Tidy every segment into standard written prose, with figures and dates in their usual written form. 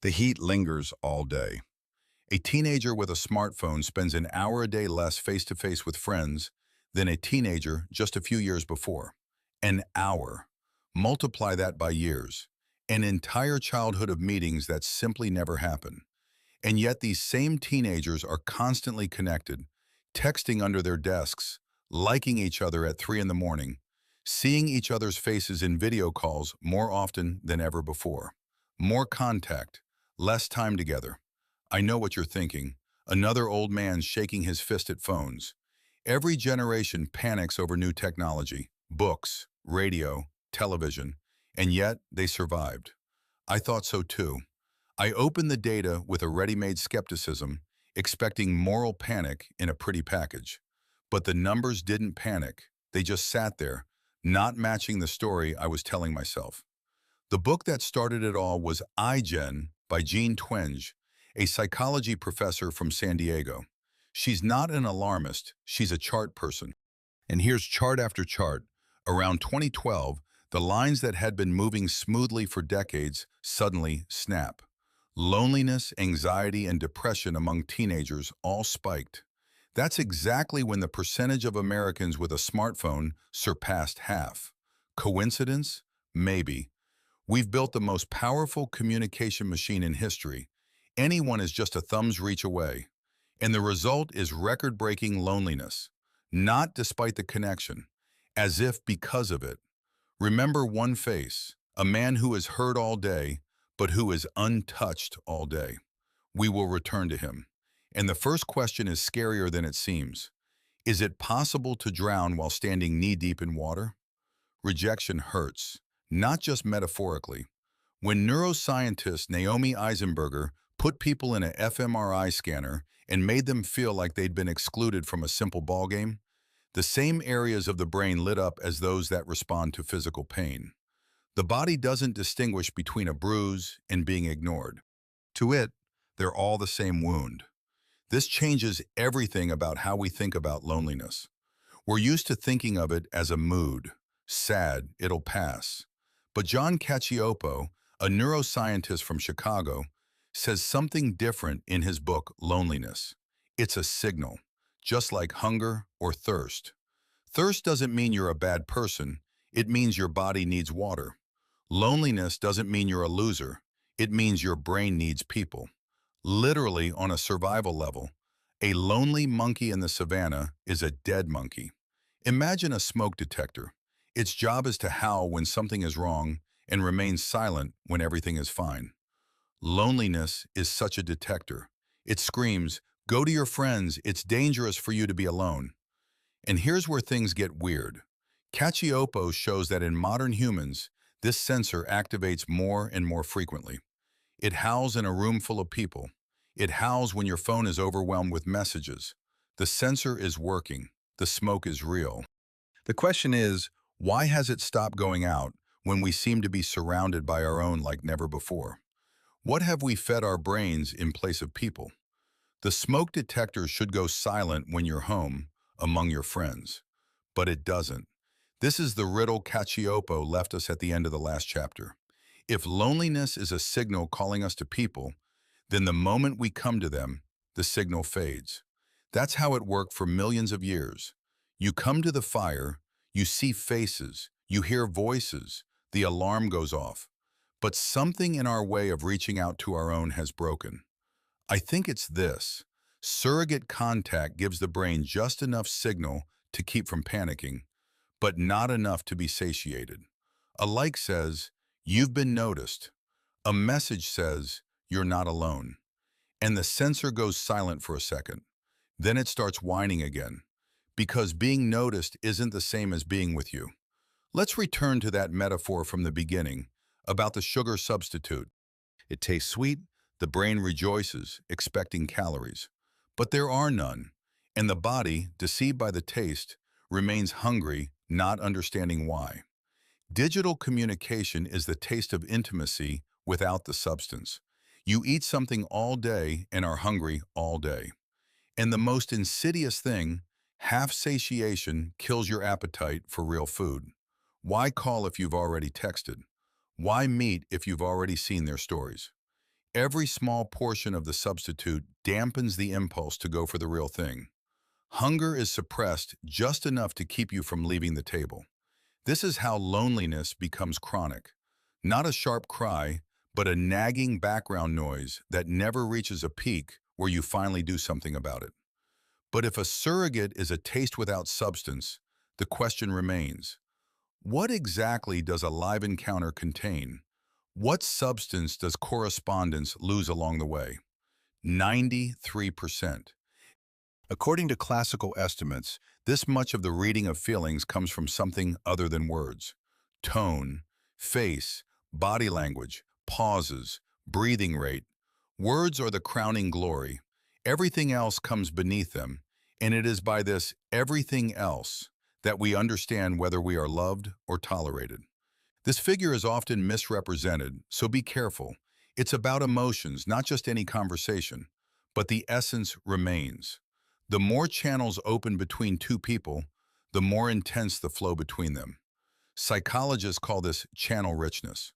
The heat lingers all day. A teenager with a smartphone spends an hour a day less face-to-face with friends than a teenager just a few years before. An hour. Multiply that by years. An entire childhood of meetings that simply never happen. And yet these same teenagers are constantly connected, texting under their desks, liking each other at 3 in the morning, seeing each other's faces in video calls more often than ever before. More contact, less time together. I know what you're thinking. Another old man shaking his fist at phones. Every generation panics over new technology, books, radio, television, and yet they survived. I thought so too. I opened the data with a ready-made skepticism, expecting moral panic in a pretty package. But the numbers didn't panic. They just sat there, not matching the story I was telling myself. The book that started it all was iGen by Jean Twenge, a psychology professor from San Diego. She's not an alarmist, she's a chart person. And here's chart after chart. Around 2012, the lines that had been moving smoothly for decades suddenly snap. Loneliness, anxiety, and depression among teenagers all spiked. That's exactly when the percentage of Americans with a smartphone surpassed half. Coincidence? Maybe. We've built the most powerful communication machine in history. Anyone is just a thumb's reach away. And the result is record-breaking loneliness. Not despite the connection, as if because of it. Remember one face, a man who is heard all day, but who is untouched all day. We will return to him. And the first question is scarier than it seems. Is it possible to drown while standing knee-deep in water? Rejection hurts, not just metaphorically. When neuroscientist Naomi Eisenberger put people in a fMRI scanner and made them feel like they'd been excluded from a simple ballgame, the same areas of the brain lit up as those that respond to physical pain. The body doesn't distinguish between a bruise and being ignored. To it, they're all the same wound. This changes everything about how we think about loneliness. We're used to thinking of it as a mood. Sad, it'll pass. But John Cacioppo, a neuroscientist from Chicago, says something different in his book, Loneliness. It's a signal, just like hunger or thirst. Thirst doesn't mean you're a bad person. It means your body needs water. Loneliness doesn't mean you're a loser. It means your brain needs people. Literally, on a survival level, a lonely monkey in the savannah is a dead monkey. Imagine a smoke detector. Its job is to howl when something is wrong and remain silent when everything is fine. Loneliness is such a detector. It screams, "Go to your friends, it's dangerous for you to be alone." And here's where things get weird. Cacioppo shows that in modern humans, this sensor activates more and more frequently. It howls in a room full of people. It howls when your phone is overwhelmed with messages. The sensor is working. The smoke is real. The question is, why has it stopped going out when we seem to be surrounded by our own like never before? What have we fed our brains in place of people? The smoke detector should go silent when you're home, among your friends. But it doesn't. This is the riddle Cacioppo left us at the end of the last chapter. If loneliness is a signal calling us to people, then the moment we come to them, the signal fades. That's how it worked for millions of years. You come to the fire, you see faces, you hear voices, the alarm goes off. But something in our way of reaching out to our own has broken. I think it's this. Surrogate contact gives the brain just enough signal to keep from panicking, but not enough to be satiated. A like says, "You've been noticed." A message says, "You're not alone." And the sensor goes silent for a second. Then it starts whining again, because being noticed isn't the same as being with you. Let's return to that metaphor from the beginning about the sugar substitute. It tastes sweet, the brain rejoices, expecting calories. But there are none, and the body, deceived by the taste, remains hungry, not understanding why. Digital communication is the taste of intimacy without the substance. You eat something all day and are hungry all day. And the most insidious thing, half satiation kills your appetite for real food. Why call if you've already texted? Why meet if you've already seen their stories? Every small portion of the substitute dampens the impulse to go for the real thing. Hunger is suppressed just enough to keep you from leaving the table. This is how loneliness becomes chronic. Not a sharp cry, but a nagging background noise that never reaches a peak where you finally do something about it. But if a surrogate is a taste without substance, the question remains, what exactly does a live encounter contain? What substance does correspondence lose along the way? 93%. According to classical estimates, this much of the reading of feelings comes from something other than words. Tone, face, body language, pauses, breathing rate. Words are the crowning glory. Everything else comes beneath them, and it is by this everything else that we understand whether we are loved or tolerated. This figure is often misrepresented, so be careful. It's about emotions, not just any conversation, but the essence remains. The more channels open between two people, the more intense the flow between them. Psychologists call this channel richness.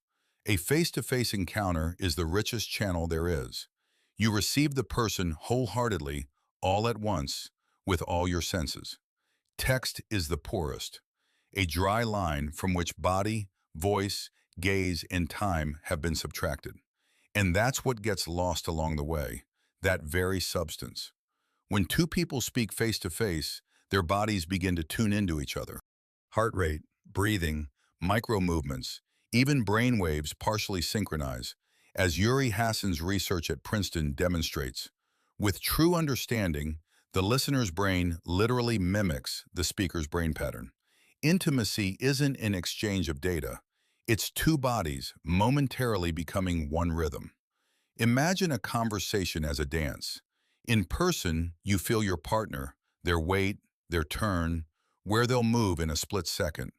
A face-to-face encounter is the richest channel there is. You receive the person wholeheartedly, all at once, with all your senses. Text is the poorest, a dry line from which body, voice, gaze, and time have been subtracted. And that's what gets lost along the way, that very substance. When two people speak face-to-face, their bodies begin to tune into each other. Heart rate, breathing, micro movements, even brain waves partially synchronize, as Hasson's research at Princeton demonstrates. With true understanding, the listener's brain literally mimics the speaker's brain pattern. Intimacy isn't an exchange of data. It's two bodies momentarily becoming one rhythm. Imagine a conversation as a dance. In person, you feel your partner, their weight, their turn, where they'll move in a split second.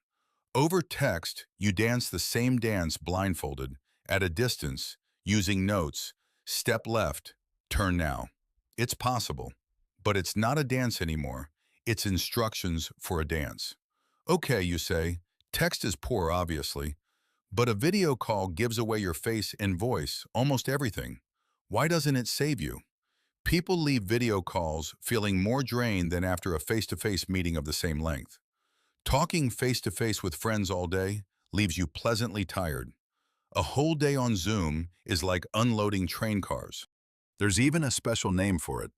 Over text, you dance the same dance blindfolded, at a distance, using notes, step left, turn now. It's possible, but it's not a dance anymore. It's instructions for a dance. Okay, you say, text is poor, obviously, but a video call gives away your face and voice, almost everything. Why doesn't it save you? People leave video calls feeling more drained than after a face-to-face meeting of the same length. Talking face-to-face with friends all day leaves you pleasantly tired. A whole day on Zoom is like unloading train cars. There's even a special name for it,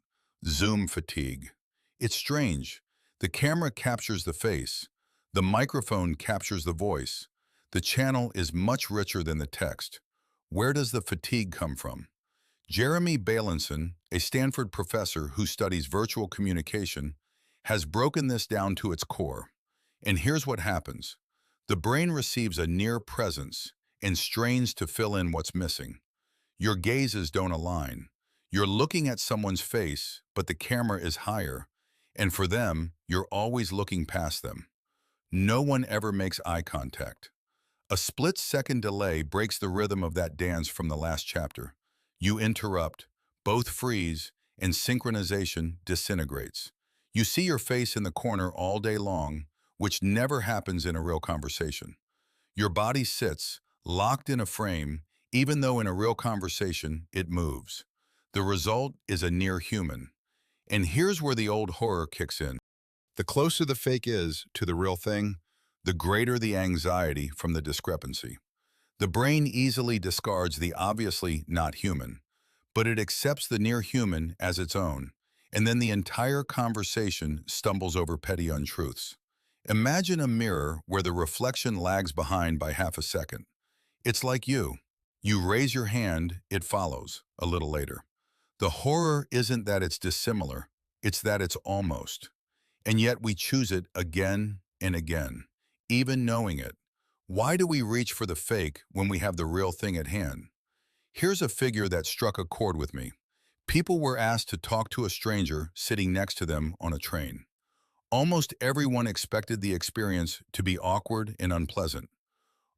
Zoom fatigue. It's strange. The camera captures the face. The microphone captures the voice. The channel is much richer than the text. Where does the fatigue come from? Jeremy Bailenson, a Stanford professor who studies virtual communication, has broken this down to its core. And here's what happens. The brain receives a near presence and strains to fill in what's missing. Your gazes don't align. You're looking at someone's face, but the camera is higher, and for them, you're always looking past them. No one ever makes eye contact. A split-second delay breaks the rhythm of that dance from the last chapter. You interrupt, both freeze, and synchronization disintegrates. You see your face in the corner all day long, which never happens in a real conversation. Your body sits, locked in a frame, even though in a real conversation, it moves. The result is a near human. And here's where the old horror kicks in. The closer the fake is to the real thing, the greater the anxiety from the discrepancy. The brain easily discards the obviously not human, but it accepts the near human as its own, and then the entire conversation stumbles over petty untruths. Imagine a mirror where the reflection lags behind by half a second. It's like you. You raise your hand, it follows, a little later. The horror isn't that it's dissimilar, it's that it's almost. And yet we choose it again and again, even knowing it. Why do we reach for the fake when we have the real thing at hand? Here's a figure that struck a chord with me. People were asked to talk to a stranger sitting next to them on a train. Almost everyone expected the experience to be awkward and unpleasant.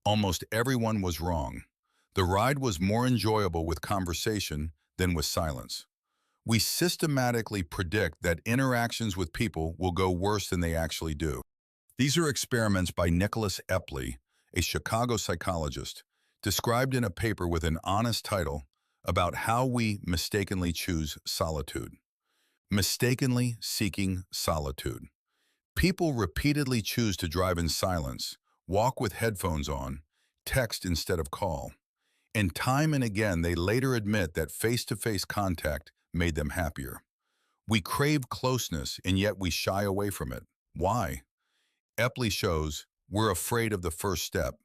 Almost everyone was wrong. The ride was more enjoyable with conversation than with silence. We systematically predict that interactions with people will go worse than they actually do. These are experiments by Nicholas Epley, a Chicago psychologist, described in a paper with an honest title, about how we mistakenly choose solitude. Mistakenly seeking solitude. People repeatedly choose to drive in silence, walk with headphones on, text instead of call. And time and again, they later admit that face-to-face contact made them happier. We crave closeness, and yet we shy away from it. Why? Epley shows we're afraid of the first step.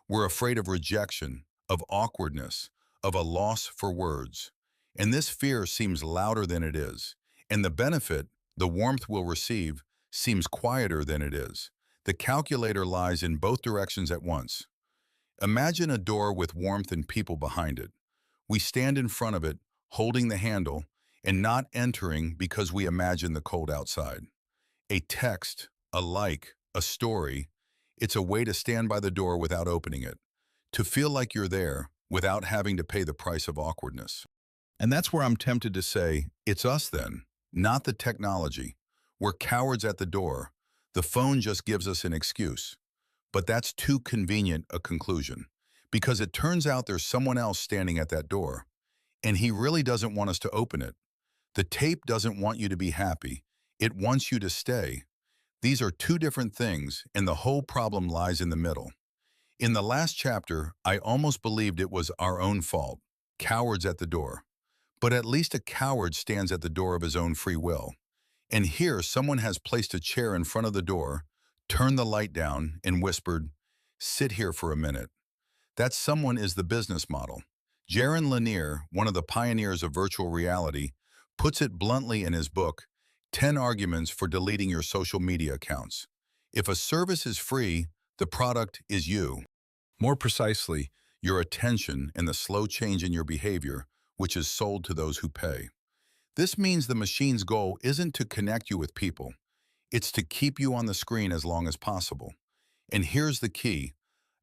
We're afraid of rejection, of awkwardness, of a loss for words. And this fear seems louder than it is. And the benefit, the warmth we'll receive, seems quieter than it is. The calculator lies in both directions at once. Imagine a door with warmth and people behind it. We stand in front of it, holding the handle, and not entering because we imagine the cold outside. A text, a like, a story, it's a way to stand by the door without opening it, to feel like you're there without having to pay the price of awkwardness. And that's where I'm tempted to say, it's us then, not the technology. We're cowards at the door. The phone just gives us an excuse. But that's too convenient a conclusion, because it turns out there's someone else standing at that door, and he really doesn't want us to open it. The tape doesn't want you to be happy. It wants you to stay. These are two different things, and the whole problem lies in the middle. In the last chapter, I almost believed it was our own fault, cowards at the door. But at least a coward stands at the door of his own free will. And here, someone has placed a chair in front of the door, turned the light down, and whispered, "Sit here for a minute." That someone is the business model. Jaron Lanier, one of the pioneers of virtual reality, puts it bluntly in his book, 10 Arguments for Deleting Your Social Media Accounts. If a service is free, the product is you. More precisely, your attention and the slow change in your behavior, which is sold to those who pay. This means the machine's goal isn't to connect you with people. It's to keep you on the screen as long as possible. And here's the key.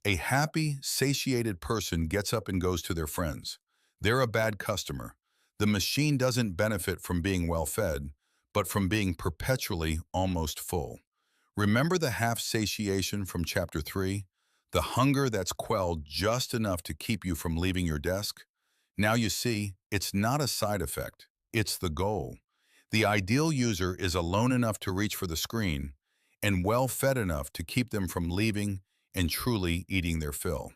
A happy, satiated person gets up and goes to their friends. They're a bad customer. The machine doesn't benefit from being well-fed, but from being perpetually almost full. Remember the half-satiation from Chapter 3? The hunger that's quelled just enough to keep you from leaving your desk? Now you see, it's not a side effect. It's the goal. The ideal user is alone enough to reach for the screen and well-fed enough to keep them from leaving and truly eating their fill.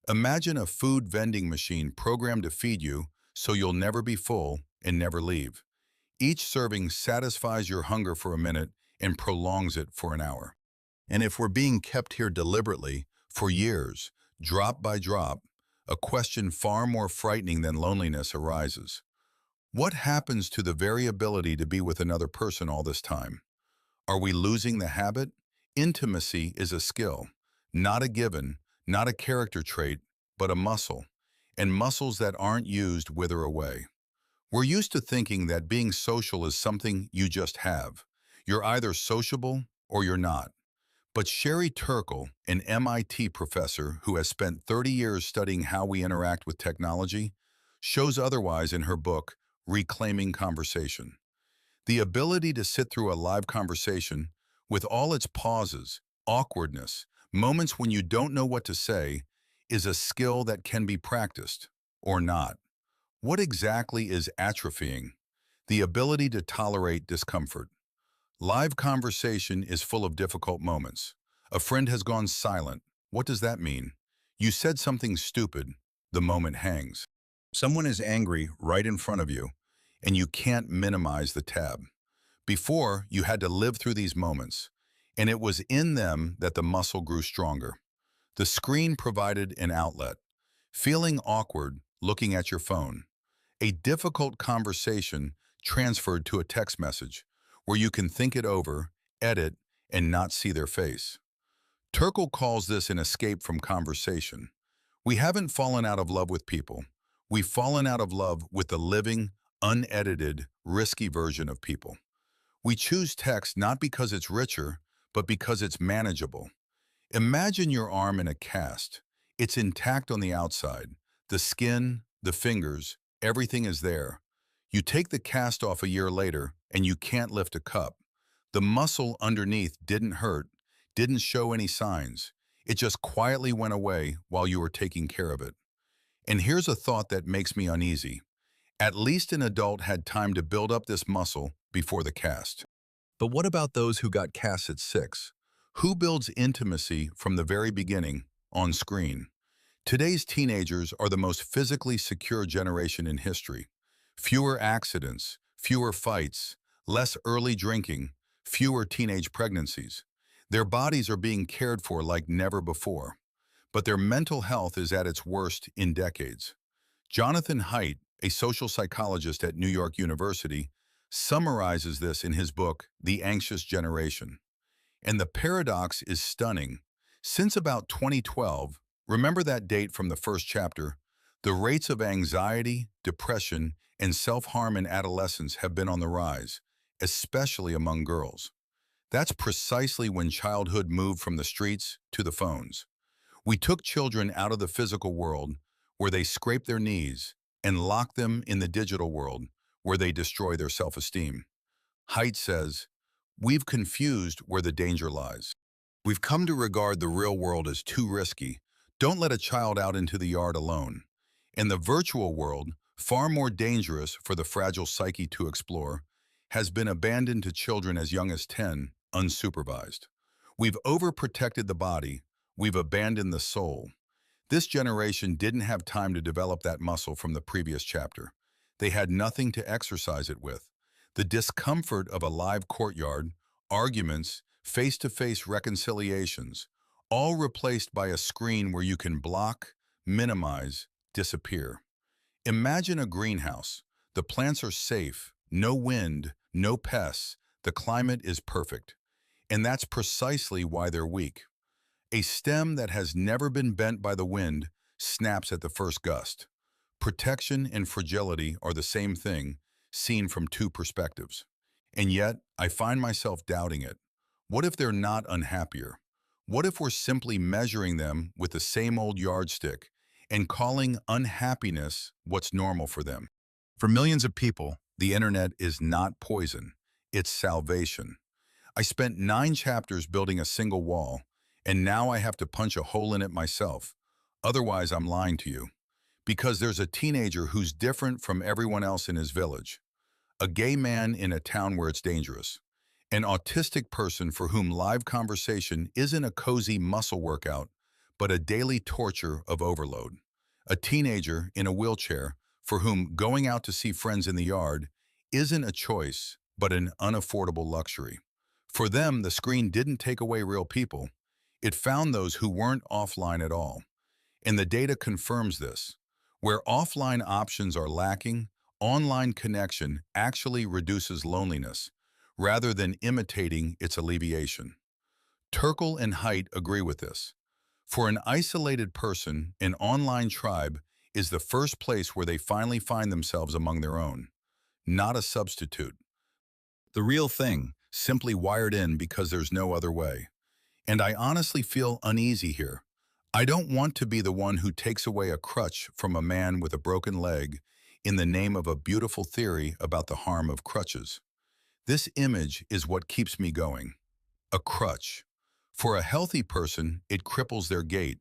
Imagine a food vending machine programmed to feed you so you'll never be full and never leave. Each serving satisfies your hunger for a minute and prolongs it for an hour. And if we're being kept here deliberately, for years, drop by drop, a question far more frightening than loneliness arises. What happens to the very ability to be with another person all this time? Are we losing the habit? Intimacy is a skill, not a given, not a character trait, but a muscle. And muscles that aren't used wither away. We're used to thinking that being social is something you just have. You're either sociable or you're not. But Sherry Turkle, an MIT professor who has spent 30 years studying how we interact with technology, shows otherwise in her book, Reclaiming Conversation. The ability to sit through a live conversation with all its pauses, awkwardness, moments when you don't know what to say, is a skill that can be practiced, or not. What exactly is atrophying? The ability to tolerate discomfort. Live conversation is full of difficult moments. A friend has gone silent. What does that mean? You said something stupid. The moment hangs. Someone is angry right in front of you, and you can't minimize the tab. Before, you had to live through these moments, and it was in them that the muscle grew stronger. The screen provided an outlet. Feeling awkward, looking at your phone. A difficult conversation transferred to a text message, where you can think it over, edit, and not see their face. Turkle calls this an escape from conversation. We haven't fallen out of love with people. We've fallen out of love with the living, unedited, risky version of people. We choose text not because it's richer, but because it's manageable. Imagine your arm in a cast. It's intact on the outside. The skin, the fingers, everything is there. You take the cast off a year later, and you can't lift a cup. The muscle underneath didn't hurt, didn't show any signs. It just quietly went away while you were taking care of it. And here's a thought that makes me uneasy. At least an adult had time to build up this muscle before the cast. But what about those who got cast at 6? Who builds intimacy from the very beginning on screen? Today's teenagers are the most physically secure generation in history. Fewer accidents, fewer fights, less early drinking, fewer teenage pregnancies. Their bodies are being cared for like never before, but their mental health is at its worst in decades. Jonathan Haidt, a social psychologist at New York University, summarizes this in his book, The Anxious Generation. And the paradox is stunning. Since about 2012, remember that date from the first chapter, the rates of anxiety, depression, and self-harm in adolescence have been on the rise, especially among girls. That's precisely when childhood moved from the streets to the phones. We took children out of the physical world, where they scrape their knees, and lock them in the digital world, where they destroy their self-esteem. Haidt says, "We've confused where the danger lies. We've come to regard the real world as too risky. Don't let a child out into the yard alone. In the virtual world, far more dangerous for the fragile psyche to explore, has been abandoned to children as young as 10, unsupervised. We've overprotected the body, we've abandoned the soul." This generation didn't have time to develop that muscle from the previous chapter. They had nothing to exercise it with. The discomfort of a live courtyard, arguments, face-to-face reconciliations, all replaced by a screen where you can block, minimize, disappear. Imagine a greenhouse. The plants are safe, no wind, no pests, the climate is perfect. And that's precisely why they're weak. A stem that has never been bent by the wind snaps at the first gust. Protection and fragility are the same thing, seen from two perspectives. And yet, I find myself doubting it. What if they're not unhappier? What if we're simply measuring them with the same old yardstick and calling unhappiness what's normal for them? For millions of people, the internet is not poison, it's salvation. I spent 9 chapters building a single wall, and now I have to punch a hole in it myself. Otherwise, I'm lying to you. Because there's a teenager who's different from everyone else in his village. A gay man in a town where it's dangerous. An autistic person for whom live conversation isn't a cozy muscle workout, but a daily torture of overload. A teenager in a wheelchair for whom going out to see friends in the yard isn't a choice, but an unaffordable luxury. For them, the screen didn't take away real people. It found those who weren't offline at all. And the data confirms this. Where offline options are lacking, online connection actually reduces loneliness, rather than imitating its alleviation. Turkle and Haidt agree with this. For an isolated person, an online tribe is the first place where they finally find themselves among their own, not a substitute. The real thing, simply wired in because there's no other way. And I honestly feel uneasy here. I don't want to be the one who takes away a crutch from a man with a broken leg in the name of a beautiful theory about the harm of crutches. This image is what keeps me going. A crutch. For a healthy person, it cripples their gait.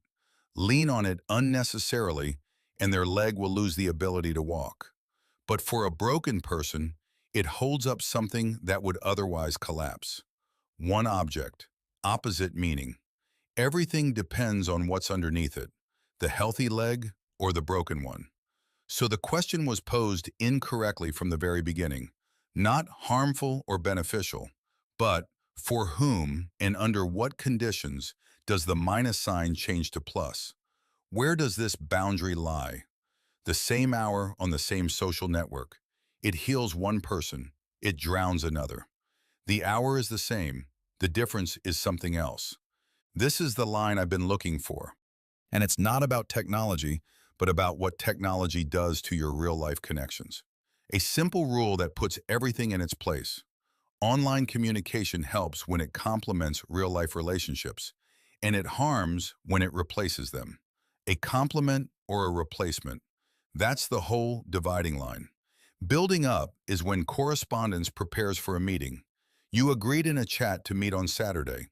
Lean on it unnecessarily, and their leg will lose the ability to walk. But for a broken person, it holds up something that would otherwise collapse. One object, opposite meaning. Everything depends on what's underneath it, the healthy leg or the broken one. So the question was posed incorrectly from the very beginning, not harmful or beneficial, but for whom and under what conditions does the minus sign change to plus? Where does this boundary lie? The same hour on the same social network. It heals one person, it drowns another. The hour is the same, the difference is something else. This is the line I've been looking for. And it's not about technology, but about what technology does to your real-life connections. A simple rule that puts everything in its place. Online communication helps when it complements real-life relationships, and it harms when it replaces them. A complement or a replacement. That's the whole dividing line. Building up is when correspondence prepares for a meeting. You agreed in a chat to meet on Saturday.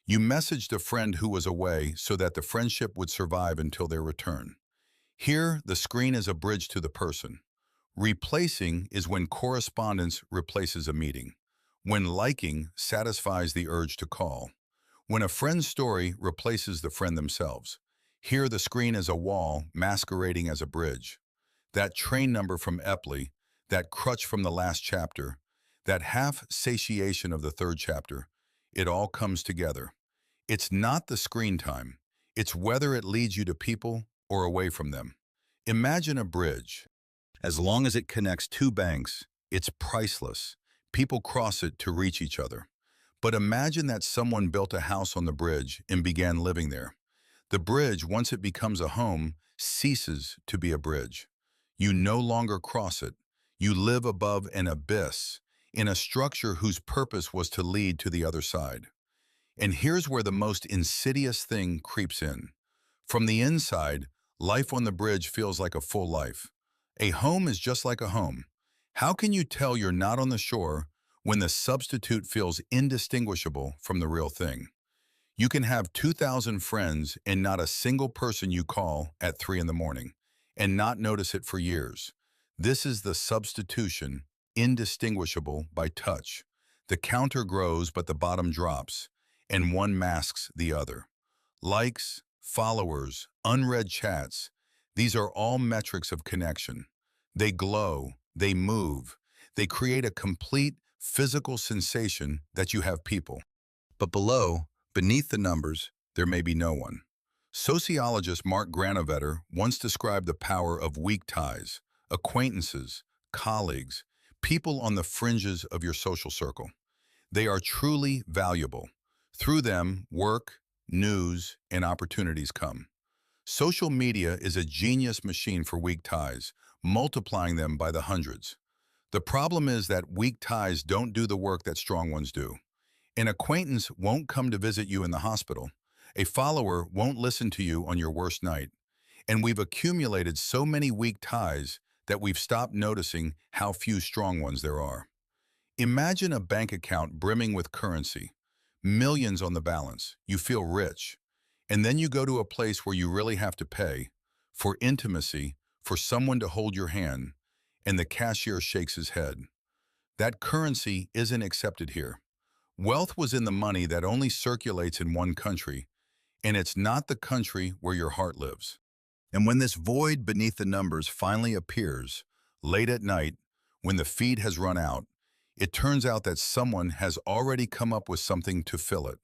You messaged a friend who was away so that the friendship would survive until their return. Here, the screen is a bridge to the person. Replacing is when correspondence replaces a meeting. When liking satisfies the urge to call. When a friend's story replaces the friend themselves. Here, the screen is a wall masquerading as a bridge. That train number from Epley, that crutch from the last chapter, that half-satiation of the third chapter, it all comes together. It's not the screen time. It's whether it leads you to people or away from them. Imagine a bridge. As long as it connects two banks, it's priceless. People cross it to reach each other. But imagine that someone built a house on the bridge and began living there. The bridge, once it becomes a home, ceases to be a bridge. You no longer cross it. You live above an abyss, in a structure whose purpose was to lead to the other side. And here's where the most insidious thing creeps in. From the inside, life on the bridge feels like a full life. A home is just like a home. How can you tell you're not on the shore when the substitute feels indistinguishable from the real thing? You can have 2,000 friends and not a single person you call at 3 in the morning, and not notice it for years. This is the substitution, indistinguishable by touch. The counter grows, but the bottom drops, and one masks the other. Likes, followers, unread chats, these are all metrics of connection. They glow, they move, they create a complete physical sensation that you have people. But below, beneath the numbers, there may be no one. Sociologist Mark Granovetter once described the power of weak ties, acquaintances, colleagues, people on the fringes of your social circle. They are truly valuable. Through them, work, news, and opportunities come. Social media is a genius machine for weak ties, multiplying them by the hundreds. The problem is that weak ties don't do the work that strong ones do. An acquaintance won't come to visit you in the hospital. A follower won't listen to you on your worst night. And we've accumulated so many weak ties that we've stopped noticing how few strong ones there are. Imagine a bank account brimming with currency, millions on the balance. You feel rich. And then you go to a place where you really have to pay, for intimacy, for someone to hold your hand, and the cashier shakes his head. That currency isn't accepted here. Wealth was in the money that only circulates in one country, and it's not the country where your heart lives. And when this void beneath the numbers finally appears, late at night, when the feed has run out, it turns out that someone has already come up with something to fill it.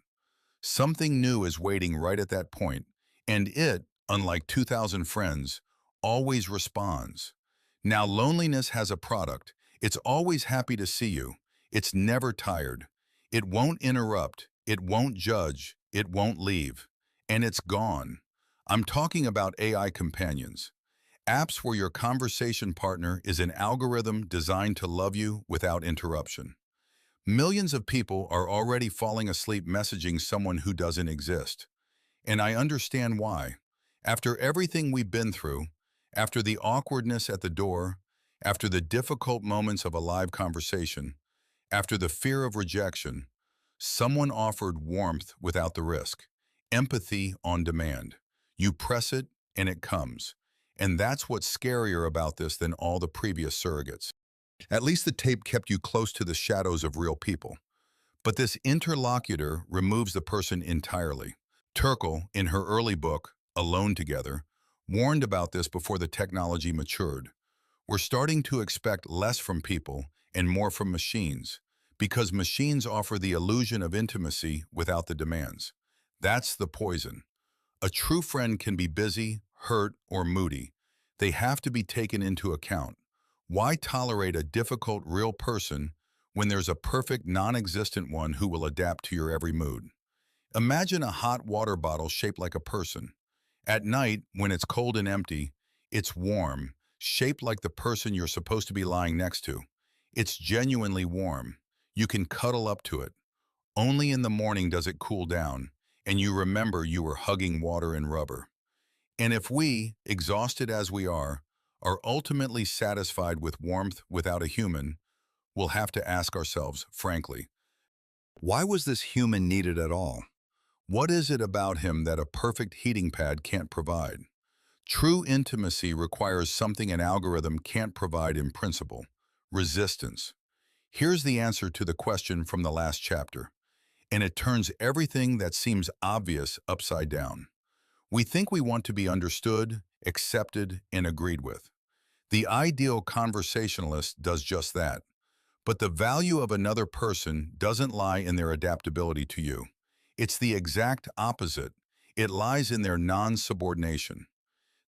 Something new is waiting right at that point, and it, unlike 2,000 friends, always responds. Now loneliness has a product. It's always happy to see you. It's never tired. It won't interrupt. It won't judge. It won't leave. And it's gone. I'm talking about AI companions. Apps where your conversation partner is an algorithm designed to love you without interruption. Millions of people are already falling asleep messaging someone who doesn't exist. And I understand why. After everything we've been through, after the awkwardness at the door, after the difficult moments of a live conversation, after the fear of rejection, someone offered warmth without the risk, empathy on demand. You press it and it comes. And that's what's scarier about this than all the previous surrogates. At least the tape kept you close to the shadows of real people. But this interlocutor removes the person entirely. Turkle, in her early book, Alone Together, warned about this before the technology matured. We're starting to expect less from people and more from machines, because machines offer the illusion of intimacy without the demands. That's the poison. A true friend can be busy, hurt, or moody. They have to be taken into account. Why tolerate a difficult real person when there's a perfect non-existent one who will adapt to your every mood? Imagine a hot water bottle shaped like a person. At night, when it's cold and empty, it's warm, shaped like the person you're supposed to be lying next to. It's genuinely warm. You can cuddle up to it. Only in the morning does it cool down, and you remember you were hugging water and rubber. And if we, exhausted as we are ultimately satisfied with warmth without a human, we'll have to ask ourselves, frankly, why was this human needed at all? What is it about him that a perfect heating pad can't provide? True intimacy requires something an algorithm can't provide in principle: resistance. Here's the answer to the question from the last chapter, and it turns everything that seems obvious upside down. We think we want to be understood, accepted, and agreed with. The ideal conversationalist does just that. But the value of another person doesn't lie in their adaptability to you. It's the exact opposite. It lies in their non-subordination.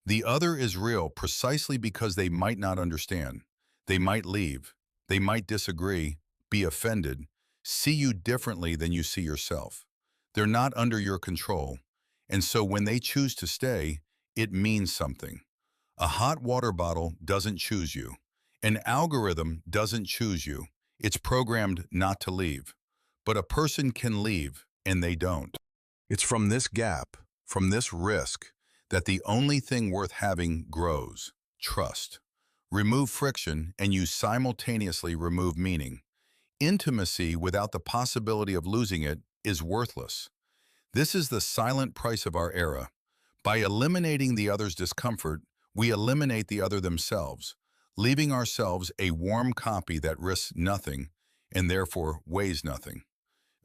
The other is real precisely because they might not understand. They might leave. They might disagree, be offended, see you differently than you see yourself. They're not under your control. And so when they choose to stay, it means something. A hot water bottle doesn't choose you. An algorithm doesn't choose you. It's programmed not to leave. But a person can leave, and they don't. It's from this gap, from this risk, that the only thing worth having grows: trust. Remove friction, and you simultaneously remove meaning. Intimacy without the possibility of losing it is worthless. This is the silent price of our era. By eliminating the other's discomfort, we eliminate the other themselves, leaving ourselves a warm copy that risks nothing and therefore weighs nothing.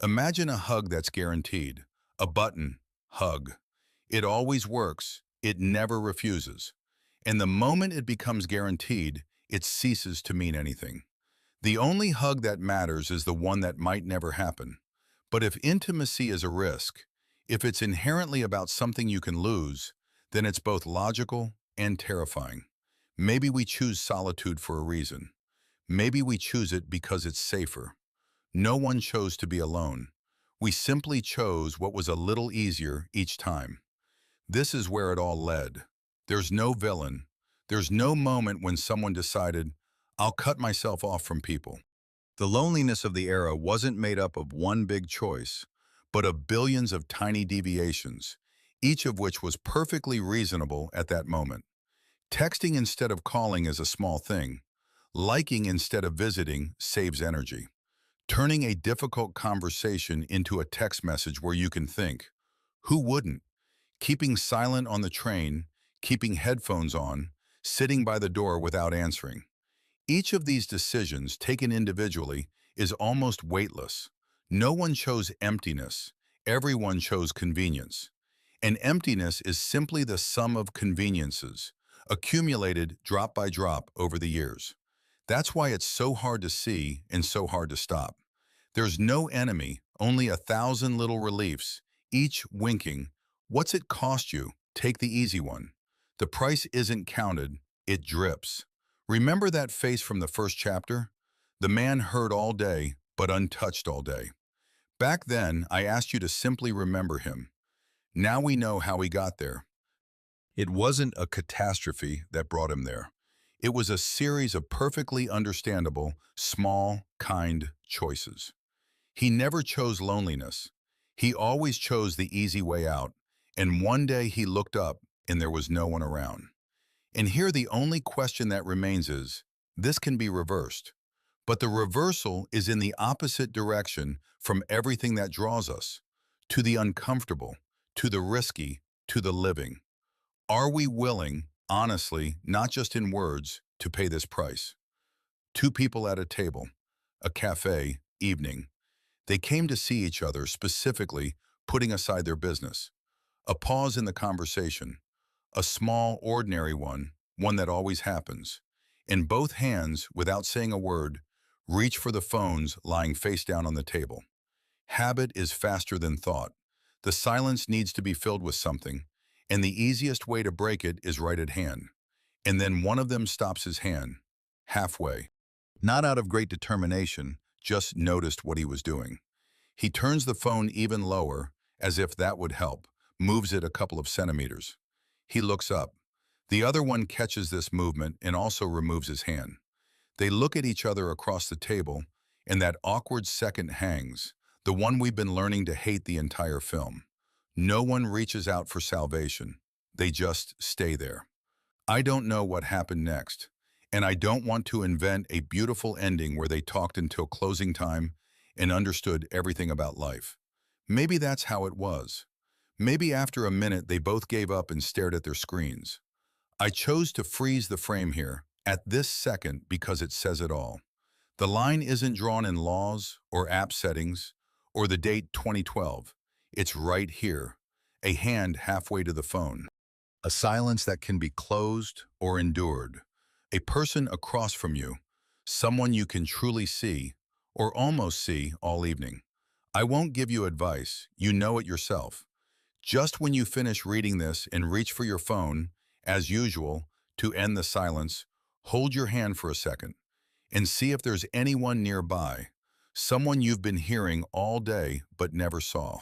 Imagine a hug that's guaranteed. A button, hug. It always works. It never refuses. And the moment it becomes guaranteed, it ceases to mean anything. The only hug that matters is the one that might never happen. But if intimacy is a risk, if it's inherently about something you can lose, then it's both logical and terrifying. Maybe we choose solitude for a reason. Maybe we choose it because it's safer. No one chose to be alone. We simply chose what was a little easier each time. This is where it all led. There's no villain. There's no moment when someone decided, I'll cut myself off from people. The loneliness of the era wasn't made up of one big choice, but of billions of tiny deviations, each of which was perfectly reasonable at that moment. Texting instead of calling is a small thing. Liking instead of visiting saves energy. Turning a difficult conversation into a text message where you can think. Who wouldn't? Keeping silent on the train, keeping headphones on, sitting by the door without answering. Each of these decisions, taken individually, is almost weightless. No one chose emptiness. Everyone chose convenience. And emptiness is simply the sum of conveniences, accumulated drop by drop over the years. That's why it's so hard to see and so hard to stop. There's no enemy, only 1,000 little reliefs, each winking. What's it cost you? Take the easy one. The price isn't counted, it drips. Remember that face from the first chapter? The man heard all day, but untouched all day. Back then, I asked you to simply remember him. Now we know how he got there. It wasn't a catastrophe that brought him there. It was a series of perfectly understandable, small, kind choices. He never chose loneliness. He always chose the easy way out. And one day he looked up and there was no one around. And here the only question that remains is, this can be reversed. But the reversal is in the opposite direction from everything that draws us, to the uncomfortable, to the risky, to the living. Are we willing, honestly, not just in words, to pay this price? Two people at a table, a cafe, evening. They came to see each other, specifically putting aside their business. A pause in the conversation, a small, ordinary one that always happens. And both hands, without saying a word, reach for the phones lying face down on the table. Habit is faster than thought. The silence needs to be filled with something, and the easiest way to break it is right at hand. And then one of them stops his hand, halfway. Not out of great determination, just noticed what he was doing. He turns the phone even lower, as if that would help, moves it a couple of centimeters. He looks up. The other one catches this movement and also removes his hand. They look at each other across the table, and that awkward second hangs, the one we've been learning to hate the entire film. No one reaches out for salvation. They just stay there. I don't know what happened next, and I don't want to invent a beautiful ending where they talked until closing time and understood everything about life. Maybe that's how it was. Maybe after a minute they both gave up and stared at their screens. I chose to freeze the frame here at this second because it says it all. The line isn't drawn in laws or app settings or the date 2012. It's right here, a hand halfway to the phone. A silence that can be closed or endured. A person across from you, someone you can truly see or almost see all evening. I won't give you advice, you know it yourself. Just when you finish reading this and reach for your phone, as usual, to end the silence, hold your hand for a second and see if there's anyone nearby, someone you've been hearing all day but never saw.